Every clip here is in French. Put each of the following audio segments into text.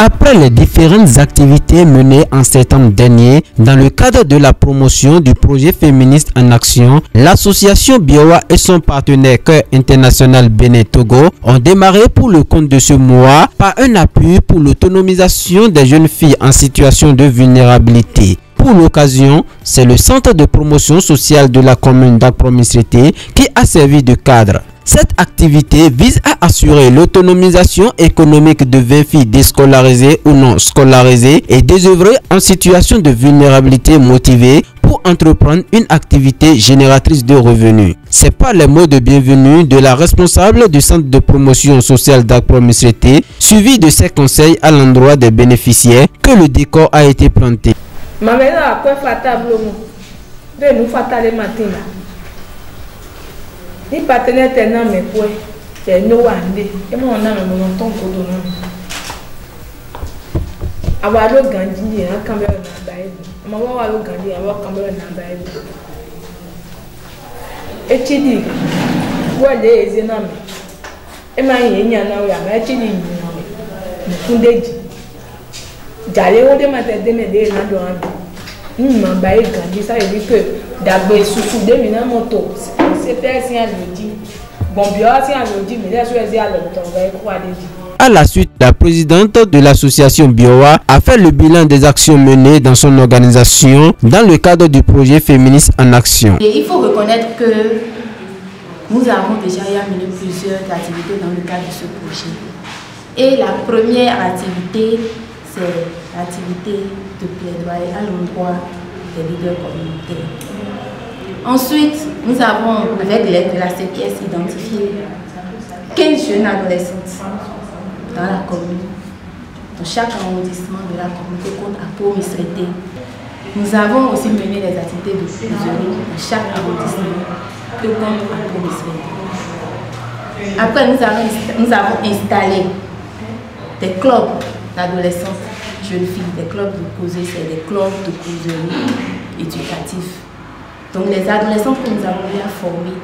Après les différentes activités menées en septembre dernier dans le cadre de la promotion du projet féministe en action, l'association Biowa et son partenaire Cœur International Bénin Togo ont démarré pour le compte de ce mois par un appui pour l'autonomisation des jeunes filles en situation de vulnérabilité. Pour l'occasion, c'est le centre de promotion sociale de la commune d'Akpromisrité qui a servi de cadre. Cette activité vise à assurer l'autonomisation économique de 20 filles déscolarisées ou non scolarisées et désœuvrées en situation de vulnérabilité motivées pour entreprendre une activité génératrice de revenus. C'est par les mots de bienvenue de la responsable du centre de promotion sociale d'Akpromisrité, suivi de ses conseils à l'endroit des bénéficiaires, que le décor a été planté. Ni partenaire tenant mes points, c'est no one day. Et moi, on a un montant pour donner. Avoir le Gandhi, un caméra dans la Bible. On va voir le Gandhi, avoir caméra dans la Bible. Et tu dis, voilà les énormes. Et ma yénia n'a rien, mais tu dis, nous fondez. J'allais au démater de mes dés dans le hand. Nous m'en baillons Gandhi, ça veut dire que d'abord, sous des minutes, mon tour. À la suite, la présidente de l'association Biowa a fait le bilan des actions menées dans son organisation dans le cadre du projet féministe en action. Et il faut reconnaître que nous avons déjà mené plusieurs activités dans le cadre de ce projet. Et la première activité, c'est l'activité de plaidoyer à l'endroit des leaders communautaires. Ensuite, nous avons, avec l'aide de la CPS, identifié 15 jeunes adolescentes dans la commune, dans chaque arrondissement de la communauté contre Akpromisrité. Nous avons aussi mené des activités de fusionnerie dans chaque arrondissement que contre Akpromisrité. Après, nous avons installé des clubs d'adolescentes jeunes filles, des clubs de causerie, c'est des clubs de causerie éducatifs. Donc les adolescents que nous avons bien formés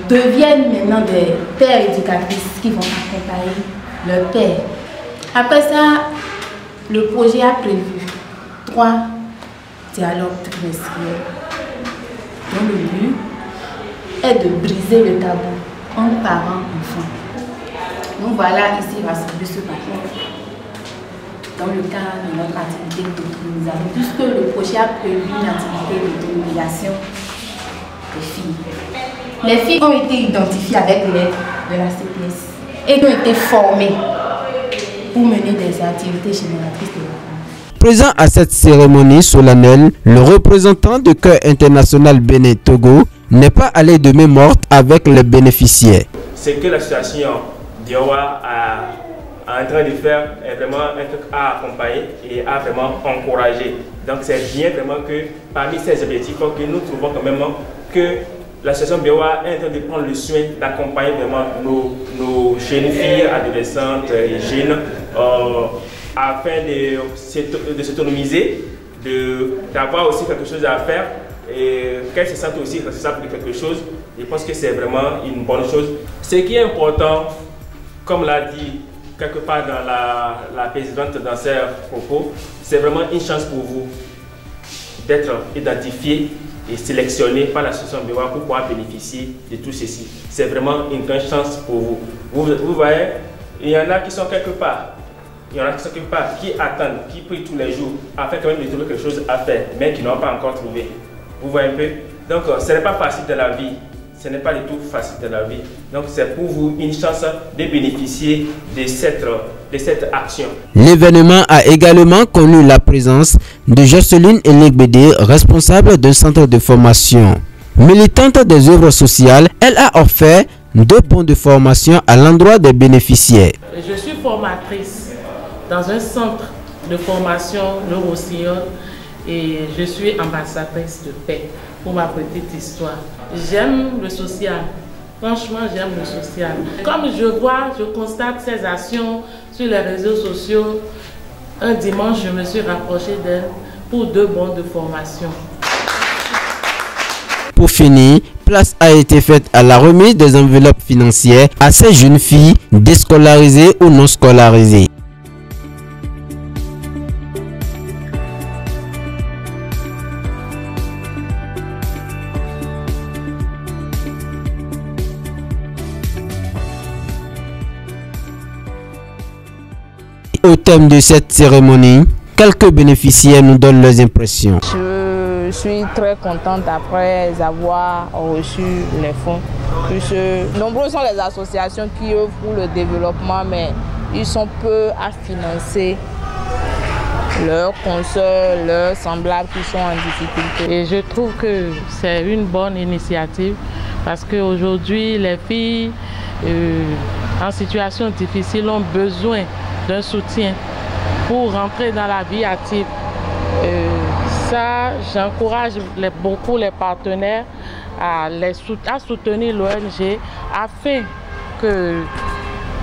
deviennent maintenant des pères éducatrices qui vont accompagner leurs pères. Après ça, le projet a prévu 3 dialogues trimestriels dont le but est de briser le tabou entre parents et enfants. Donc voilà ici rassemblé ce matin dans le cadre de notre activité d'autonomisation, puisque le projet a prévu une activité d'autonomisation des filles. Les filles ont été identifiées avec l'aide de la CPS et ont été formées pour mener des activités génératrices de revenus. Présent à cette cérémonie solennelle, le représentant de Cœur International Bénin Togo n'est pas allé de main morte avec les bénéficiaires. C'est que l'association Biowa en train de faire est vraiment un truc à accompagner et à vraiment encourager. Donc c'est bien vraiment que parmi ces objectifs que nous trouvons quand même que l'association Biowa est en train de prendre le soin d'accompagner vraiment nos jeunes filles, adolescentes et jeunes afin de s'autonomiser, d'avoir aussi quelque chose à faire et qu'elles se sentent aussi responsables de quelque chose. Je pense que c'est vraiment une bonne chose. Ce qui est important, comme l'a dit quelque part dans la présidente dans ses propos, c'est vraiment une chance pour vous d'être identifié et sélectionné par l'association Biowa pour pouvoir bénéficier de tout ceci. C'est vraiment une grande chance pour vous. Vous voyez, il y en a qui sont quelque part, qui attendent, qui prient tous les jours afin quand même de trouver quelque chose à faire, mais qui n'ont pas encore trouvé. Vous voyez un peu? Donc ce n'est pas facile de la vie. Ce n'est pas du tout facile de la vie. Donc c'est pour vous une chance de bénéficier de cette action. L'événement a également connu la présence de Jocelyne Elégbédé, responsable d'un centre de formation. Militante des œuvres sociales, elle a offert 2 bons de formation à l'endroit des bénéficiaires. Je suis formatrice dans un centre de formation, le Roussillon, et je suis ambassadrice de paix pour ma petite histoire. J'aime le social. Franchement, j'aime le social. Comme je constate ces actions sur les réseaux sociaux, un dimanche, je me suis rapprochée d'elle pour 2 bons de formation. Pour finir, place a été faite à la remise des enveloppes financières à ces jeunes filles déscolarisées ou non scolarisées. Au thème de cette cérémonie, quelques bénéficiaires nous donnent leurs impressions. Je suis très contente après avoir reçu les fonds. Puisque nombreuses sont les associations qui œuvrent pour le développement, mais ils sont peu à financer leurs consoeurs, leurs semblables qui sont en difficulté. Et je trouve que c'est une bonne initiative parce qu'aujourd'hui, les filles en situation difficile ont besoin d'un soutien pour rentrer dans la vie active. Ça, j'encourage beaucoup les partenaires à soutenir l'ONG afin que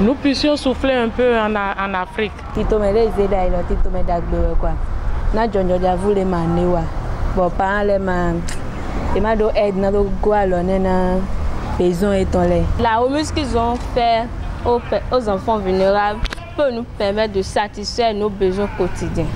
nous puissions souffler un peu en Afrique. La remise qu'ils ont fait aux enfants vulnérables peut nous permettre de satisfaire nos besoins quotidiens.